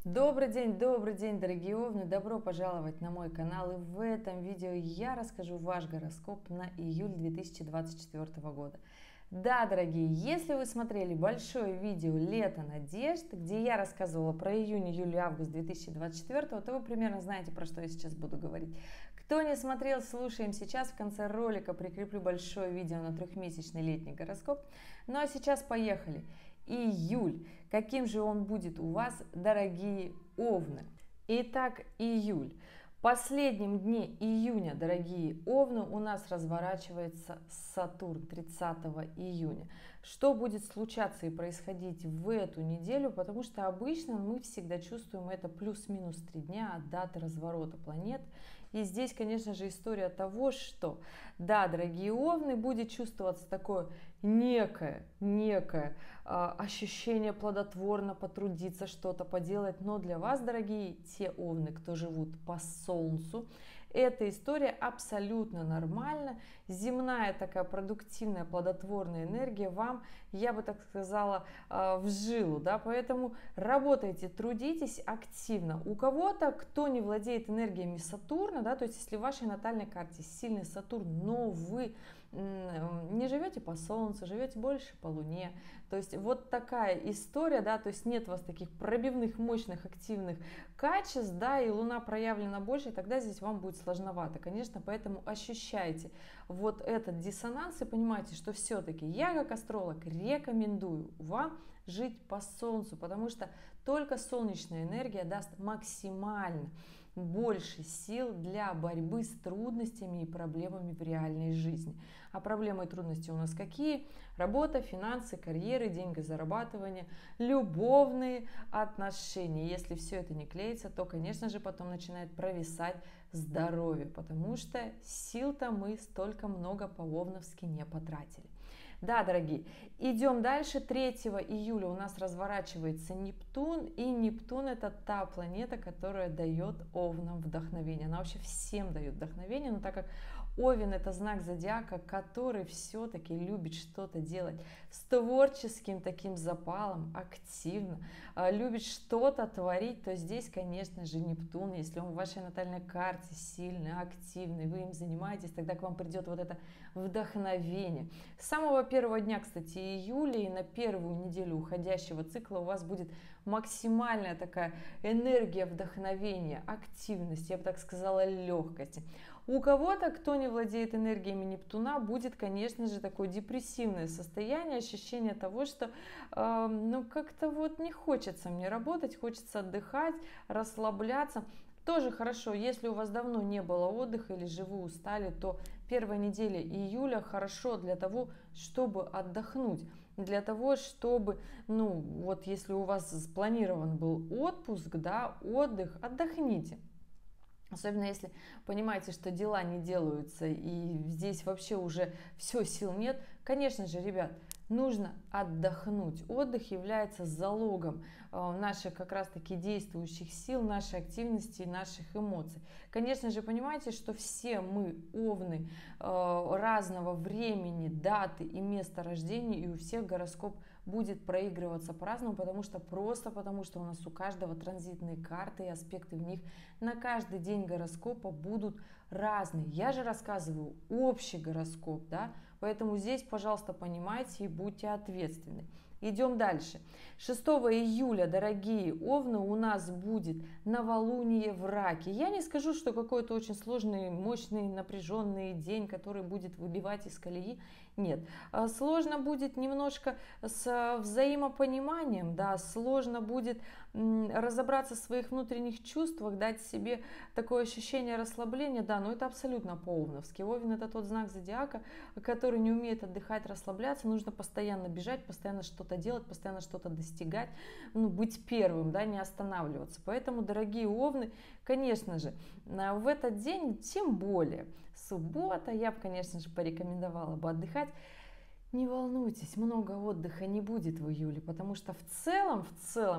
Добрый день, дорогие овны! Добро пожаловать на мой канал. И в этом видео я расскажу ваш гороскоп на июль 2024 года. Да, дорогие, если вы смотрели большое видео «Лето надежд», где я рассказывала про июнь, июль и август 2024, то вы примерно знаете, про что я сейчас буду говорить. Кто не смотрел, слушаем сейчас. В конце ролика прикреплю большое видео на трехмесячный летний гороскоп. Ну а сейчас поехали. Июль. Каким же он будет у вас, дорогие овны? Итак, июль. В последнем дне июня, дорогие овны, у нас разворачивается Сатурн 30 июня. Что будет случаться и происходить в эту неделю? Потому что обычно мы всегда чувствуем это плюс-минус 3 дня от даты разворота планет. И здесь, конечно же, история того, что, да, дорогие овны, будет чувствоваться такое некое ощущение плодотворно потрудиться, что-то поделать. Но для вас, дорогие те овны, кто живут по Солнцу, эта история абсолютно нормальна. Земная такая продуктивная, плодотворная энергия вам, я бы так сказала, в жилу, да, поэтому работайте, трудитесь активно. У кого-то, кто не владеет энергиями Сатурна, да, то есть если в вашей натальной карте сильный Сатурн, но вы не живете по Солнцу, живете больше по Луне, то есть вот такая история, да, то есть нет у вас таких пробивных, мощных, активных качеств, да, и Луна проявлена больше, тогда здесь вам будет сложновато, конечно, поэтому ощущайте вот этот диссонанс и понимайте, что все-таки я как астролог рекомендую вам жить по Солнцу, потому что только солнечная энергия даст максимально больше сил для борьбы с трудностями и проблемами в реальной жизни. А проблемы и трудности у нас какие? Работа, финансы, карьеры, деньгозарабатывание, любовные отношения. Если все это не клеится, то, конечно же, потом начинает провисать здоровье, потому что сил-то мы столько много по-овновски не потратили. Да, дорогие, идем дальше. 3 июля у нас разворачивается Нептун, и Нептун — это та планета, которая дает овнам вдохновение. Она вообще всем дает вдохновение, но так как Овен — это знак зодиака, который все-таки любит что-то делать с творческим таким запалом, активно, любит что-то творить, то здесь, конечно же, Нептун, если он в вашей натальной карте сильный, активный, вы им занимаетесь, тогда к вам придет вот это вдохновение. С самого первого дня, кстати, июля и на первую неделю уходящего цикла у вас будет максимальная такая энергия вдохновения, активности, я бы так сказала, легкости. У кого-то, кто не владеет энергиями Нептуна, будет, конечно же, такое депрессивное состояние, ощущение того, что ну как-то вот не хочется мне работать, хочется отдыхать, расслабляться. Тоже хорошо, если у вас давно не было отдыха или же вы устали, то первая неделя июля хорошо для того, чтобы отдохнуть. Для того, чтобы, ну вот если у вас спланирован был отпуск, да, отдых, отдохните. Особенно если понимаете, что дела не делаются и здесь вообще уже все, сил нет. Конечно же, ребят, нужно отдохнуть. Отдых является залогом наших как раз-таки действующих сил, нашей активности и наших эмоций. Конечно же, понимаете, что все мы овны разного времени, даты и места рождения, и у всех гороскоп будет проигрываться по-разному, потому что у нас у каждого транзитные карты и аспекты в них на каждый день гороскопа будут разные. Я же рассказываю общий гороскоп, да, поэтому здесь, пожалуйста, понимайте и будьте ответственны. Идем дальше. 6 июля, дорогие овны, у нас будет новолуние в Раке. Я не скажу, что какой-то очень сложный, мощный, напряженный день, который будет выбивать из колеи. Нет, сложно будет немножко с взаимопониманием, да, сложно будет разобраться в своих внутренних чувствах, дать себе такое ощущение расслабления, да, но это абсолютно по-овновски. Овен — это тот знак зодиака, который не умеет отдыхать, расслабляться, нужно постоянно бежать, постоянно что-то делать, постоянно что-то достигать, ну, быть первым, да, не останавливаться. Поэтому, дорогие овны, конечно же, в этот день, тем более суббота, я бы, конечно же, порекомендовала бы отдыхать. Не волнуйтесь, много отдыха не будет в июле, потому что в целом,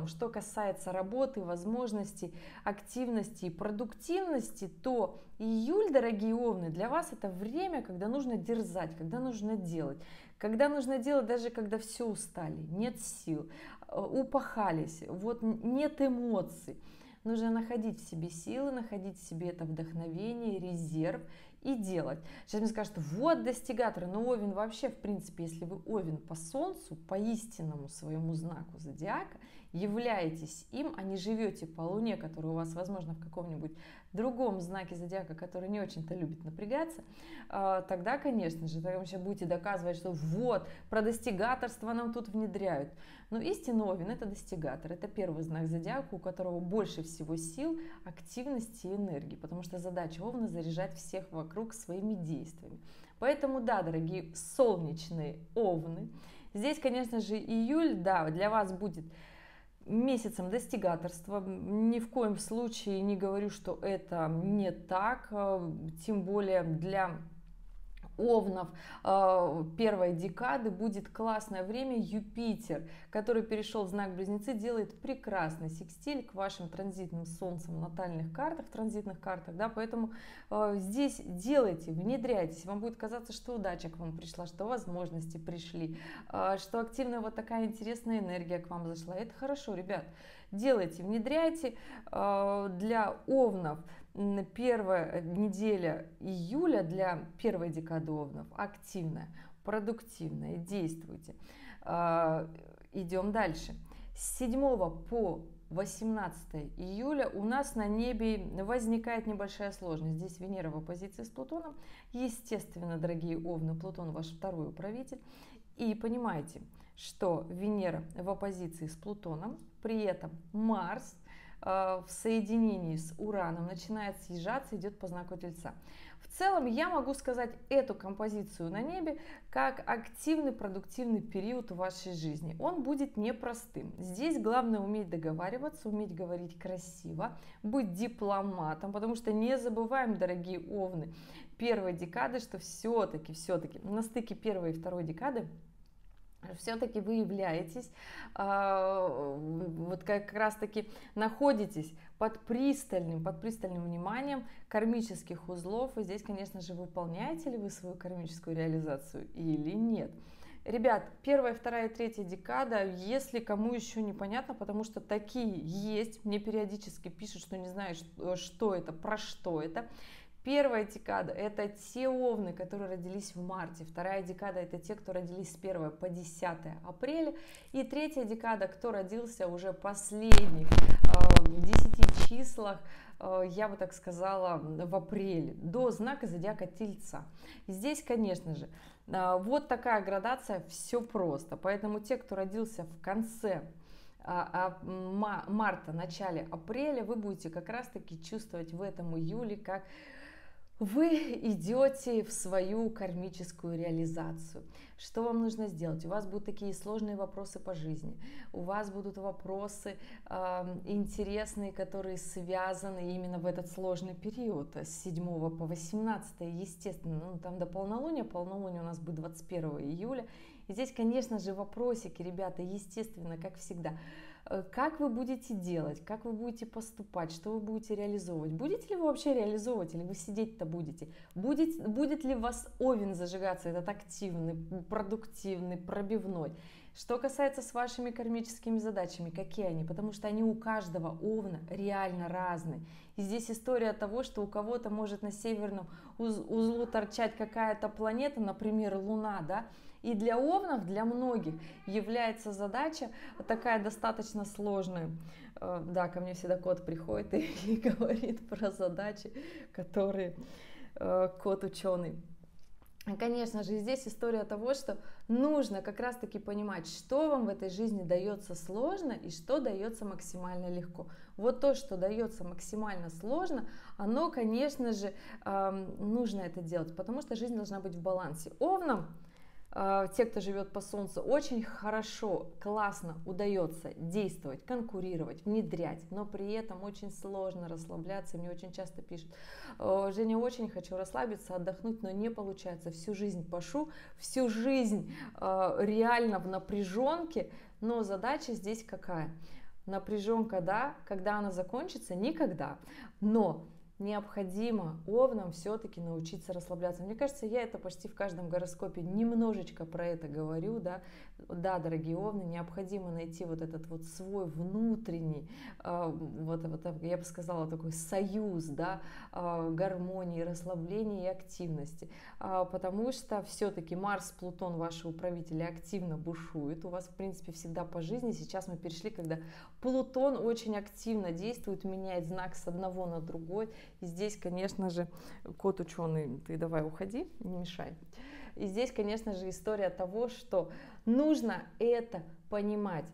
что касается работы, возможностей, активности и продуктивности, то июль, дорогие овны, для вас это время, когда нужно дерзать, когда нужно делать, когда нужно делать, даже когда все устали, нет сил, упахались, вот нет эмоций. Нужно находить в себе силы, находить в себе это вдохновение, резерв и делать. Сейчас мне скажут, вот достигатор, но Овен вообще, в принципе, если вы Овен по Солнцу, по истинному своему знаку зодиака, являетесь им, а не живете по Луне, которая у вас, возможно, в каком-нибудь другом знаке зодиака, который не очень-то любит напрягаться, тогда, конечно же, тогда вы сейчас будете доказывать, что вот, про достигаторство нам тут внедряют. Но истинный Овен — это достигатор, это первый знак зодиака, у которого больше всего сил, активности и энергии, потому что задача Овна — заряжать всех вокруг своими действиями. Поэтому, да, дорогие солнечные Овны, здесь, конечно же, июль, да, для вас будет месяцем достигаторства. Ни в коем случае не говорю, что это не так, тем более для Овнов первой декады будет классное время. Юпитер, который перешел в знак Близнецы, делает прекрасный секстиль к вашим транзитным солнцем в натальных картах, транзитных картах, да, поэтому здесь делайте, внедряйтесь, вам будет казаться, что удача к вам пришла, что возможности пришли, что активная вот такая интересная энергия к вам зашла. Это хорошо, ребят, делайте, внедряйте. Для Овнов первая неделя июля, для первой декады Овнов активная, продуктивная, действуйте. Идем дальше. С 7 по 18 июля у нас на небе возникает небольшая сложность. Здесь Венера в оппозиции с Плутоном. Естественно, дорогие Овны, Плутон ваш второй управитель. И понимаете, что Венера в оппозиции с Плутоном, при этом Марс в соединении с Ураном начинает съезжаться, идет по знаку Тельца. В целом я могу сказать эту композицию на небе как активный, продуктивный период в вашей жизни. Он будет непростым. Здесь главное уметь договариваться, уметь говорить красиво, быть дипломатом, потому что не забываем, дорогие Овны, первой декады, что все-таки на стыке первой и второй декады все-таки вы являетесь, вот как раз-таки находитесь под пристальным вниманием кармических узлов. И здесь, конечно же, выполняете ли вы свою кармическую реализацию или нет. Ребят, первая, вторая, третья декада, если кому еще непонятно, потому что такие есть, мне периодически пишут, что не знают, что это, про что это. Первая декада — это те Овны, которые родились в марте. Вторая декада — это те, кто родились с 1 по 10 апреля. И третья декада, кто родился уже последних 10 числах, я бы так сказала, в апреле, до знака зодиака Тельца. И здесь, конечно же, вот такая градация, все просто. Поэтому те, кто родился в конце марта, начале апреля, вы будете как раз-таки чувствовать в этом июле, как вы идете в свою кармическую реализацию. Что вам нужно сделать? У вас будут такие сложные вопросы по жизни. У вас будут вопросы интересные, которые связаны именно в этот сложный период с 7 по 18, естественно. Ну, там до полнолуния. Полнолуние у нас будет 21 июля. И здесь, конечно же, вопросики, ребята, естественно, как всегда. Как вы будете делать, как вы будете поступать, что вы будете реализовывать? Будете ли вы вообще реализовывать, или вы сидеть-то будете? Будет ли у вас Овен зажигаться, этот активный, продуктивный, пробивной? Что касается с вашими кармическими задачами, какие они? Потому что они у каждого Овна реально разные. И здесь история того, что у кого-то может на северном узлу торчать какая-то планета, например, Луна, да? И для Овнов, для многих, является задача такая достаточно сложная. Да, ко мне всегда кот приходит и говорит про задачи, которые кот ученый. Конечно же, здесь история того, что нужно как раз-таки понимать, что вам в этой жизни дается сложно и что дается максимально легко. Вот то, что дается максимально сложно, оно, конечно же, нужно это делать, потому что жизнь должна быть в балансе. Овнам, те, кто живет по Солнцу, очень хорошо, классно удается действовать, конкурировать, внедрять, но при этом очень сложно расслабляться. Мне очень часто пишут: Женя, очень хочу расслабиться, отдохнуть, но не получается. Всю жизнь пашу, всю жизнь реально в напряженке, но задача здесь какая? Напряженка, да, когда она закончится? Никогда. Но необходимо овнам все-таки научиться расслабляться. Мне кажется, я это почти в каждом гороскопе немножечко про это говорю, да. Да, дорогие овны, необходимо найти вот этот вот свой внутренний, вот, я бы сказала, такой союз, да, гармонии, расслабления и активности, потому что все-таки Марс, Плутон, ваши управители, активно бушуют, у вас, в принципе, всегда по жизни. Сейчас мы перешли, когда Плутон очень активно действует, меняет знак с одного на другой. И здесь, конечно же, кот ученый, ты давай уходи, не мешай. И здесь, конечно же, история того, что нужно это понимать.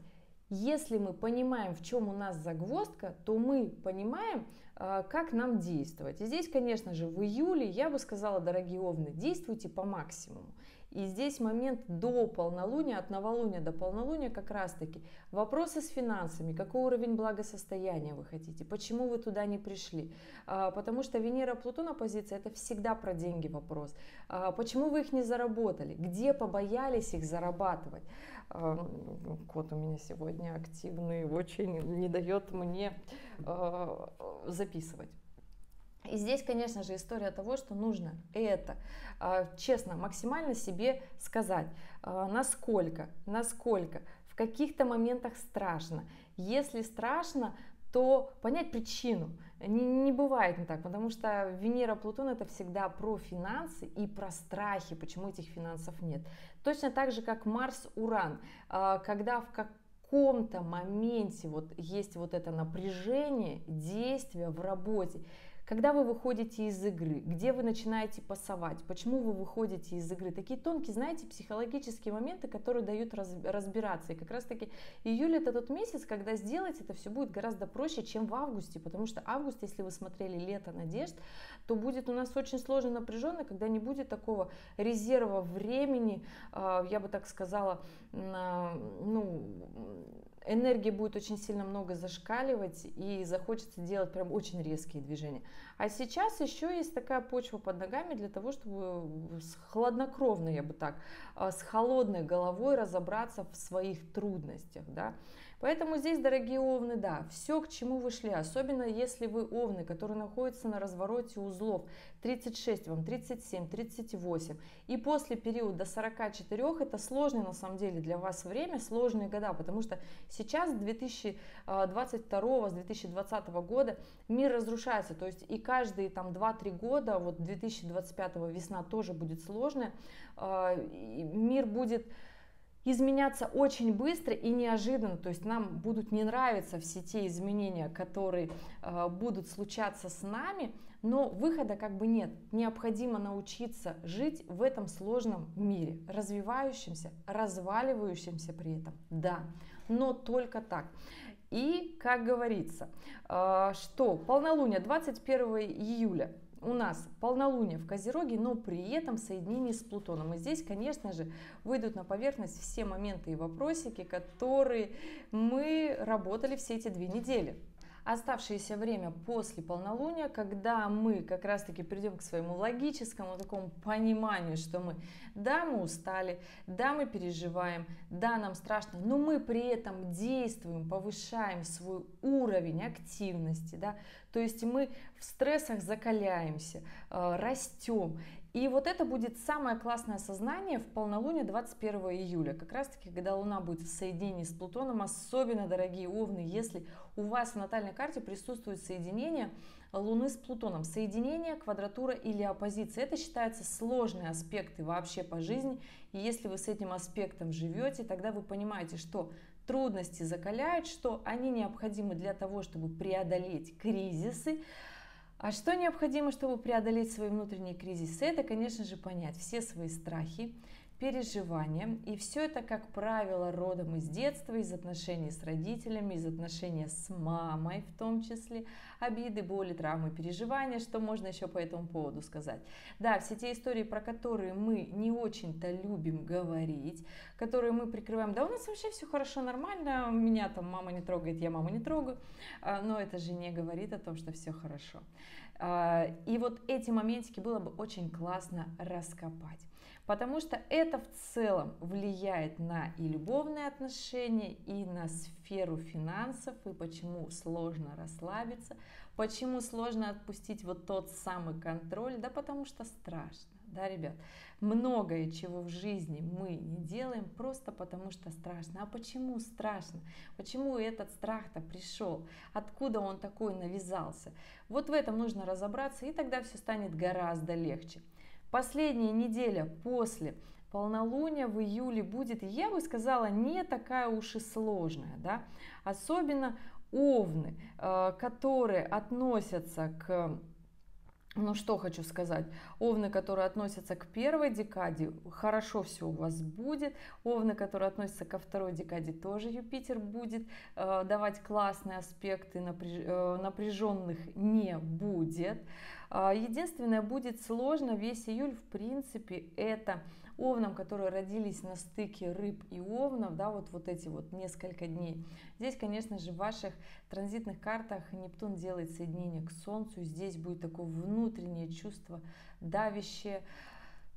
Если мы понимаем, в чем у нас загвоздка, то мы понимаем, как нам действовать. И здесь, конечно же, в июле, я бы сказала, дорогие овны, действуйте по максимуму. И здесь момент до полнолуния, от новолуния до полнолуния как раз-таки вопросы с финансами, какой уровень благосостояния вы хотите, почему вы туда не пришли. Потому что Венера-Плутон оппозиция — это всегда про деньги вопрос. Почему вы их не заработали, где побоялись их зарабатывать. Кот у меня сегодня активный, очень не дает мне записывать. И здесь, конечно же, история того, что нужно это честно, максимально себе сказать, насколько, в каких-то моментах страшно. Если страшно, то понять причину. Не бывает не так, потому что Венера-Плутон — это всегда про финансы и про страхи, почему этих финансов нет. Точно так же, как Марс-Уран, когда в каком-то моменте вот есть вот это напряжение, действия в работе, когда вы выходите из игры, где вы начинаете пасовать, почему вы выходите из игры. Такие тонкие, знаете, психологические моменты, которые дают разбираться. И как раз таки июль — это тот месяц, когда сделать это все будет гораздо проще, чем в августе. Потому что август, если вы смотрели «Лето надежд», то будет у нас очень сложно, напряженно, когда не будет такого резерва времени, я бы так сказала, энергии будет очень сильно много зашкаливать и захочется делать прям очень резкие движения. А сейчас еще есть такая почва под ногами для того, чтобы хладнокровно, я бы так, с холодной головой разобраться в своих трудностях, да. Поэтому здесь, дорогие овны, да, все, к чему вы шли, особенно если вы овны, которые находятся на развороте узлов 36, вам 37, 38, и после периода 44, это сложное на самом деле для вас время, сложные года, потому что сейчас, с 2022, с 2020 года мир разрушается, то есть и каждые там 2-3 года, вот 2025 весна тоже будет сложная, мир будет изменяться очень быстро и неожиданно, то есть нам будут не нравиться все те изменения, которые будут случаться с нами, но выхода как бы нет. Необходимо научиться жить в этом сложном мире, развивающемся, разваливающемся при этом, да, но только так. И, как говорится, что полнолуние 21 июля, у нас полнолуние в Козероге, но при этом соединение с Плутоном. И здесь, конечно же, выйдут на поверхность все моменты и вопросики, которые мы работали все эти 2 недели. Оставшееся время после полнолуния, когда мы как раз-таки придем к своему логическому такому пониманию, что мы устали, да, мы переживаем, да, нам страшно, но мы при этом действуем, повышаем свой уровень активности, да, то есть мы в стрессах закаляемся, растем. И вот это будет самое классное осознание в полнолуние 21 июля, как раз таки, когда Луна будет в соединении с Плутоном, особенно, дорогие овны, если у вас в натальной карте присутствует соединение Луны с Плутоном, соединение, квадратура или оппозиция. Это считаются сложные аспекты вообще по жизни, и если вы с этим аспектом живете, тогда вы понимаете, что трудности закаляют, что они необходимы для того, чтобы преодолеть кризисы. А что необходимо, чтобы преодолеть свои внутренние кризисы? Это, конечно же, понять все свои страхи, переживания. И все это, как правило, родом из детства, из отношений с родителями, из отношений с мамой в том числе. Обиды, боли, травмы, переживания. Что можно еще по этому поводу сказать? Да, все те истории, про которые мы не очень-то любим говорить, которые мы прикрываем. Да, у нас вообще все хорошо, нормально, меня там мама не трогает, я маму не трогаю. Но это же не говорит о том, что все хорошо. И вот эти моментики было бы очень классно раскопать. потому что это в целом влияет на и любовные отношения, и на сферу финансов, и почему сложно расслабиться, почему сложно отпустить вот тот самый контроль, да потому что страшно, да, ребят, многое, чего в жизни мы не делаем, просто потому что страшно. А почему страшно? Почему этот страх-то пришел? Откуда он такой навязался? Вот в этом нужно разобраться, и тогда все станет гораздо легче. Последняя неделя после полнолуния в июле будет, я бы сказала, не такая уж и сложная, да? Особенно овны, которые относятся к... Ну что хочу сказать, овны, которые относятся к первой декаде, хорошо все у вас будет. Овны, которые относятся ко второй декаде, тоже Юпитер будет давать классные аспекты, напряженных не будет. Единственное, будет сложно весь июль, в принципе, это овнам, которые родились на стыке рыб и овнов, да, вот эти вот несколько дней. Здесь, конечно же, в ваших транзитных картах Нептун делает соединение к Солнцу, здесь будет такое внутреннее чувство давящее,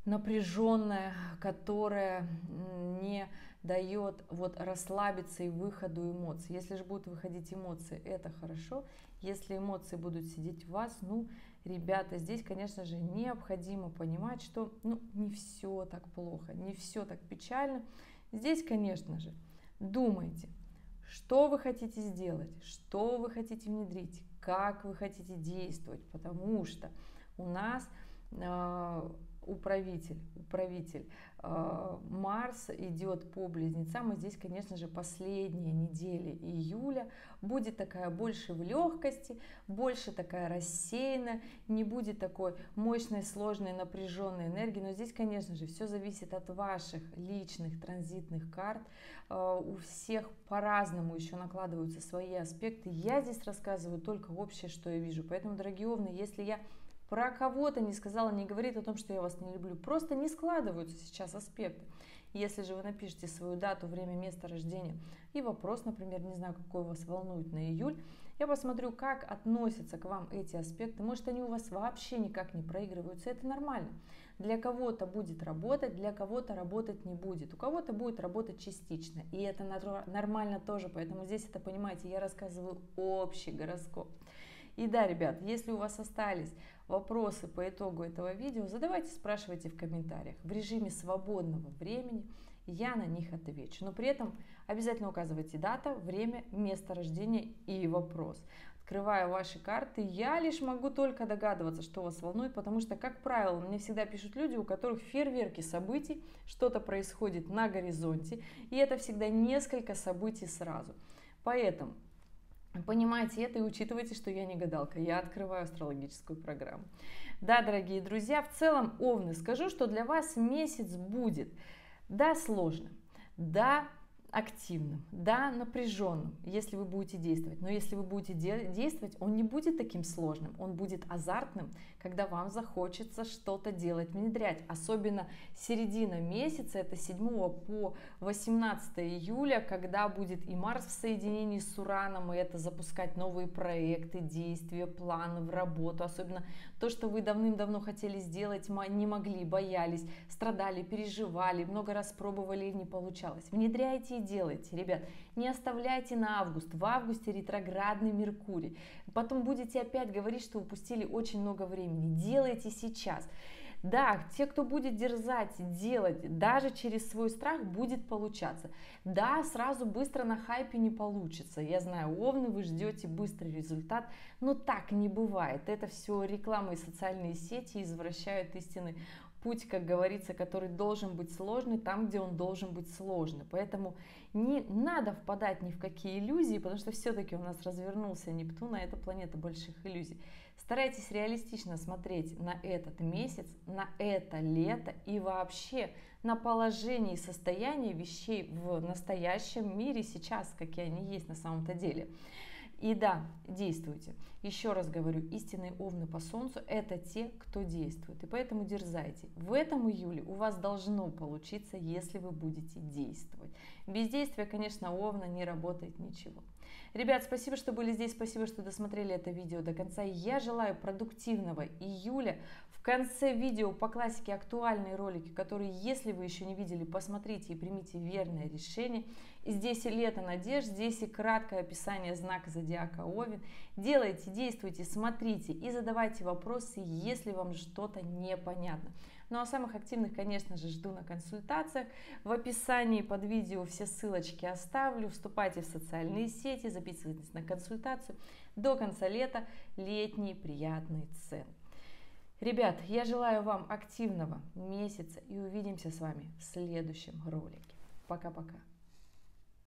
напряженное, которое не дает вот расслабиться и выходу эмоций. Если же будут выходить эмоции, это хорошо. Если эмоции будут сидеть в вас, ну, ребята, здесь, конечно же, необходимо понимать, что не все так плохо, не все так печально. Здесь, конечно же, думайте, что вы хотите сделать, что вы хотите внедрить, как вы хотите действовать, потому что у нас управитель Марс идет по близнецам, и здесь, конечно же, последняя неделя июля будет такая больше в легкости, больше такая рассеянная, не будет такой мощной, сложной, напряженной энергии, но здесь, конечно же, все зависит от ваших личных транзитных карт, у всех по-разному еще накладываются свои аспекты, я здесь рассказываю только общее, что я вижу, поэтому, дорогие овны, если я про кого-то не сказала, не говорит о том, что я вас не люблю. Просто не складываются сейчас аспекты. Если же вы напишите свою дату, время, место рождения и вопрос, например, не знаю, какой вас волнует на июль, я посмотрю, как относятся к вам эти аспекты. Может, они у вас вообще никак не проигрываются. Это нормально. Для кого-то будет работать, для кого-то работать не будет. У кого-то будет работать частично. И это нормально тоже. Поэтому здесь это, понимаете, я рассказываю общий гороскоп. И да, ребят, если у вас остались вопросы по итогу этого видео, задавайте, спрашивайте в комментариях. В режиме свободного времени я на них отвечу. Но при этом обязательно указывайте дата, время, место рождения и вопрос. Открывая ваши карты, я лишь могу только догадываться, что вас волнует, потому что, как правило, мне всегда пишут люди, у которых фейерверки событий, что-то происходит на горизонте, и это всегда несколько событий сразу. Поэтому понимайте это и учитывайте, что я не гадалка, я открываю астрологическую программу. Да, дорогие друзья, в целом, овны, скажу, что для вас месяц будет, да, сложным, да, активным, да, напряженным, если вы будете действовать. Но если вы будете действовать, он не будет таким сложным, он будет азартным, когда вам захочется что-то делать, внедрять. Особенно середина месяца, это 7 по 18 июля, когда будет и Марс в соединении с Ураном, и это запускать новые проекты, действия, планы в работу. Особенно то, что вы давным-давно хотели сделать, не могли, боялись, страдали, переживали, много раз пробовали и не получалось. Внедряйте и делайте, ребят, не оставляйте на август. В августе ретроградный Меркурий. Потом будете опять говорить, что упустили очень много времени. Делайте сейчас. Да, те, кто будет дерзать, делать, даже через свой страх будет получаться. Да, сразу быстро на хайпе не получится. Я знаю, овны, вы ждете быстрый результат, но так не бывает. Это все реклама и социальные сети извращают истинный путь, как говорится, который должен быть сложный там, где он должен быть сложный. Поэтому не надо впадать ни в какие иллюзии, потому что все-таки у нас развернулся Нептун, а это планета больших иллюзий. Старайтесь реалистично смотреть на этот месяц, на это лето и вообще на положение и состояние вещей в настоящем мире сейчас, какие они есть на самом-то деле. И да, действуйте. Еще раз говорю, истинные овны по Солнцу – это те, кто действует. И поэтому дерзайте. В этом июле у вас должно получиться, если вы будете действовать. Без действия, конечно, овна не работает ничего. Ребят, спасибо, что были здесь, спасибо, что досмотрели это видео до конца. Я желаю продуктивного июля. В конце видео по классике актуальные ролики, которые, если вы еще не видели, посмотрите и примите верное решение. И здесь и лето надежд, здесь и краткое описание знака зодиака Овен. Делайте, действуйте, смотрите и задавайте вопросы, если вам что-то непонятно. Ну а самых активных, конечно же, жду на консультациях. В описании под видео все ссылочки оставлю. Вступайте в социальные сети, записывайтесь на консультацию. До конца лета летние приятные цены. Ребят, я желаю вам активного месяца и увидимся с вами в следующем ролике. Пока-пока.